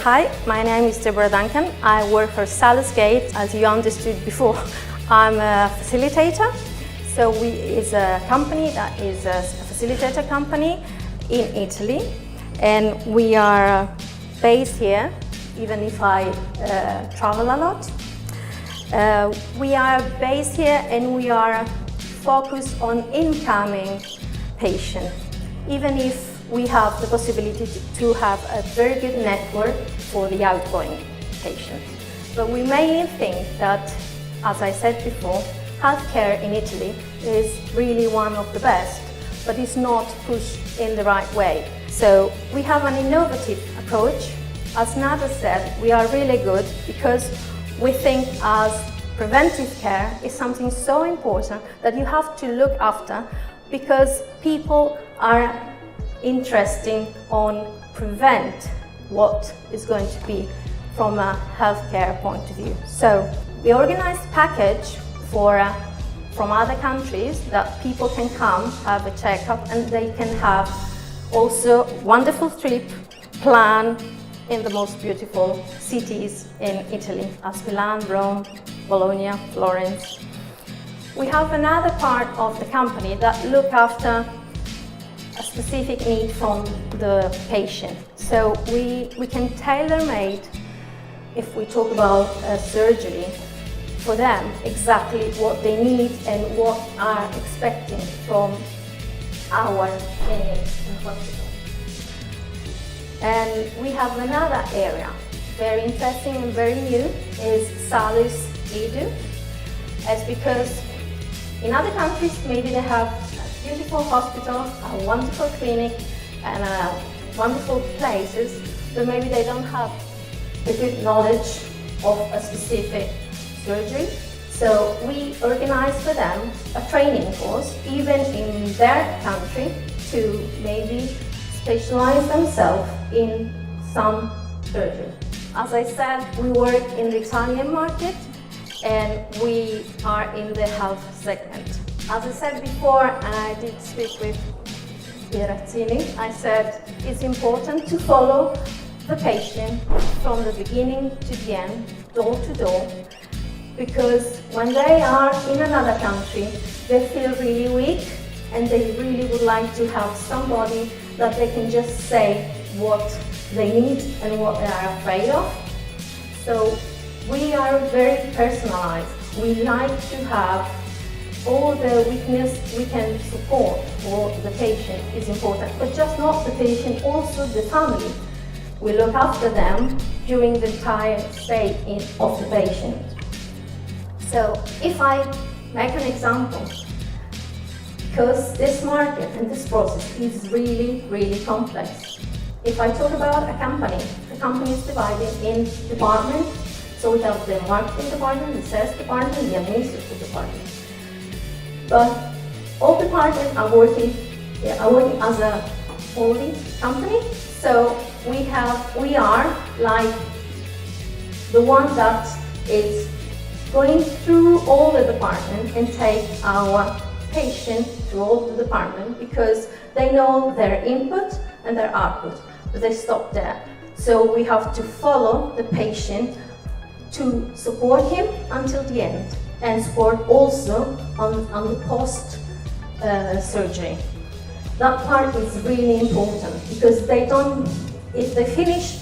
Hi, my name is Deborah Duncan. I work for SalusGate. As you understood before, I'm a facilitator. So is a company that is a facilitator company in Italy, and we are based here, even if I travel a lot. We are based here and we are focused on incoming patients, even if we have the possibility to have a very good network for the outgoing patients. But we mainly think that, as I said before, healthcare in Italy is really one of the best, but it's not pushed in the right way. So we have an innovative approach. As Nada said, we are really good because we think as preventive care is something so important that you have to look after, because people are interested on prevent what is going to be from a healthcare point of view. So we organize a package from other countries that people can come have a checkup, and they can have also wonderful trip planned in the most beautiful cities in Italy, as Milan, Rome, Bologna, Florence. We have another part of the company that look after a specific need from the patient. So we can tailor-made, if we talk about surgery, for them exactly what they need and what are expecting from our clinic and hospital. And we have another area, very interesting and very new, is SalusGate. As because in other countries maybe they have beautiful hospitals, a wonderful clinic and wonderful places, but maybe they don't have the good knowledge of a specific surgery. So we organize for them a training course, even in their country, to maybe specialize themselves in some surgery. As I said, we work in the Italian market and we are in the health segment. As I said before, and I did speak with Pierazzini, I said it's important to follow the patient from the beginning to the end, door to door, because when they are in another country, they feel really weak and they really would like to have somebody that they can just say what they need and what they are afraid of. So we are very personalized. We like to have all the weakness we can support for the patient is important, but just not the patient, also the family. We look after them during the entire stay of the patient. So if I make an example, because this market and this process is really, really complex. If I talk about a company, the company is divided in departments. So we have the marketing department, the sales department, the administrative department. But all departments are working as a holding company. So we are like the one that is going through all the departments and take our patient through all the department, because they know their input and their output, but they stop there. So we have to follow the patient to support him until the end, and support also on the post surgery. That part is really important, because they don't, if they finish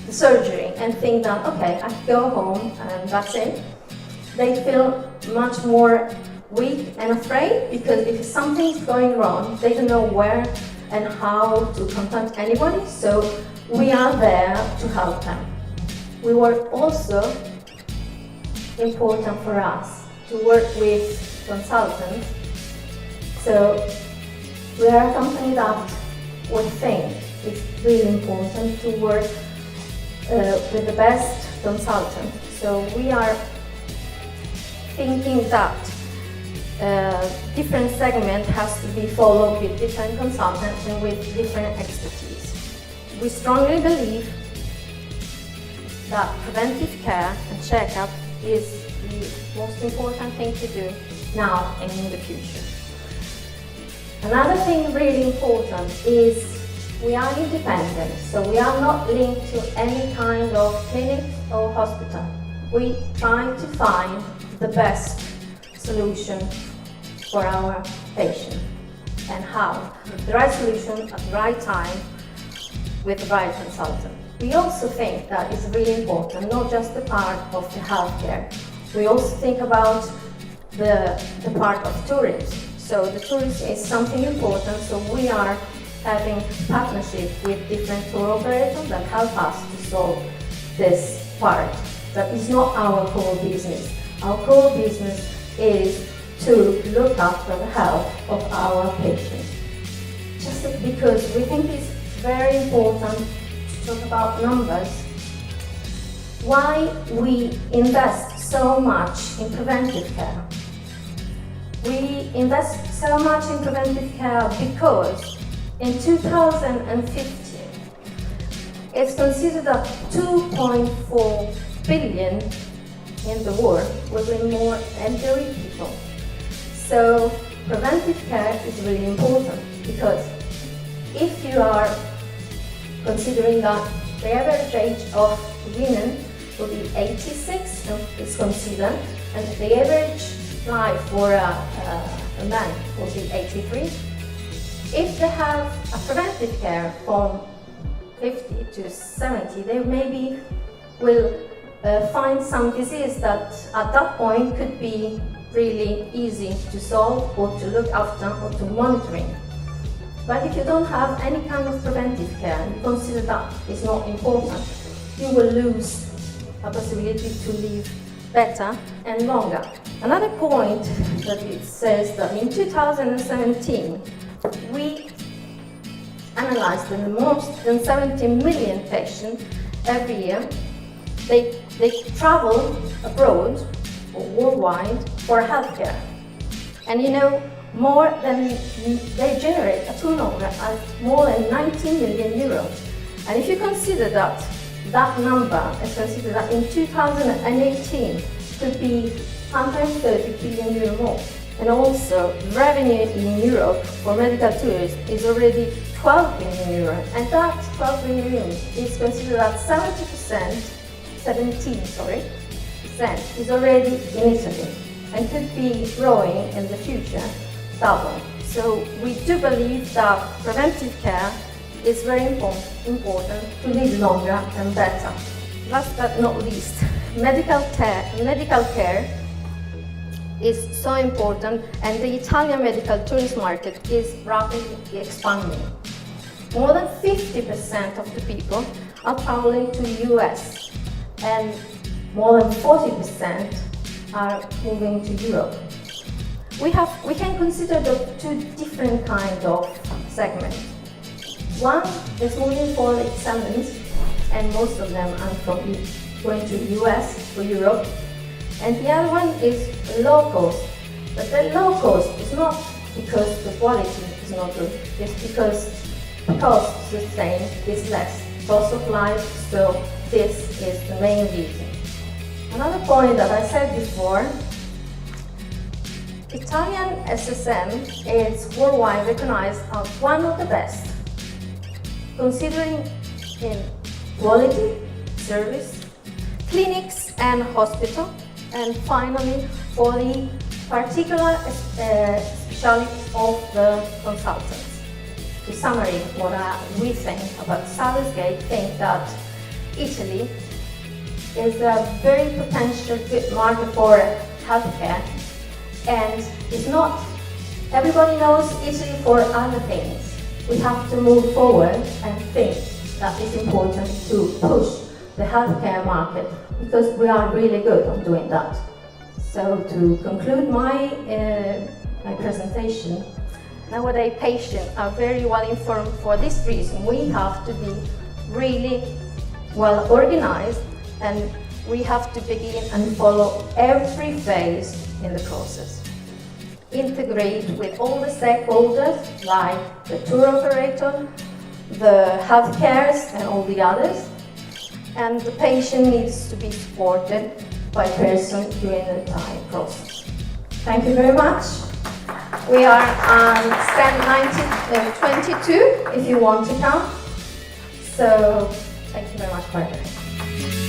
the surgery and think that, okay, I can go home and that's it, they feel much more weak and afraid, because if something's going wrong, they don't know where and how to contact anybody. So we are there to help them. We work also important for us to work with consultants. So we are a company that we think it's really important to work with the best consultants. So we are thinking that different segment has to be followed with different consultants and with different expertise. We strongly believe that preventive care and checkup is the most important thing to do now and in the future. Another thing really important is we are independent, so we are not linked to any kind of clinic or hospital. We try to find the best solution for our patient and how the right solution at the right time with the right consultant. We also think that it's really important, not just the part of the healthcare. We also think about the part of tourism. So the tourism is something important, so we are having partnership with different tour operators that help us to solve this part. That is not our core business. Our core business is to look after the health of our patients. Just because we think it's very important to talk about numbers, why we invest so much in preventive care. We invest so much in preventive care because in 2015 it's considered that 2.4 billion in the world will be more elderly people. So preventive care is really important because if you are considering that the average age of women will be 86, is considered, and the average life for a man will be 83. If they have a preventive care from 50 to 70, they maybe will find some disease that at that point could be really easy to solve or to look after or to monitoring. But if you don't have any kind of preventive care, you consider that is not important, you will lose a possibility to live better and longer. Another point that it says that in 2017, we analyzed the more than 70 million patients every year. They travel abroad or worldwide for healthcare. And you know, they generate a turnover of more than 19 million euros. And if you consider that number is considered that in 2018 could be 130 billion euro more. And also revenue in Europe for medical tourism is already 12 billion euro. And that 12 billion euro is considered that 17% is already in Italy and could be growing in the future double. So we do believe that preventive care is very important to live longer and better. Last but not least, medical care is so important, and the Italian medical tourism market is rapidly expanding. More than 50% of the people are traveling to the US, and more than 40% are moving to Europe. We can consider the two different kinds of segments. One is moving for excellence, and most of them are from going to the US or Europe. And the other one is low cost. But the low cost is not because the quality is not good, it's because the cost to sustain is less. Cost of life, so this is the main reason. Another point that I said before, Italian SSM is worldwide recognized as one of the best, considering in quality, service, clinics and hospital, and finally for the particular specialty of the consultants. To summary, what we think about SalusGate, think that Italy is a very potential good market for healthcare, and it's not, everybody knows Italy for other things. We have to move forward and think that it's important to push the healthcare market because we are really good on doing that. So to conclude my presentation, nowadays patients are very well informed. For this reason, we have to be really well organized, and we have to begin and follow every phase in the process. Integrate with all the stakeholders like the tour operator, the healthcares and all the others, and the patient needs to be supported by a person during the entire process. Thank you very much. We are on stand 22 if you want to come. So thank you very much for having me.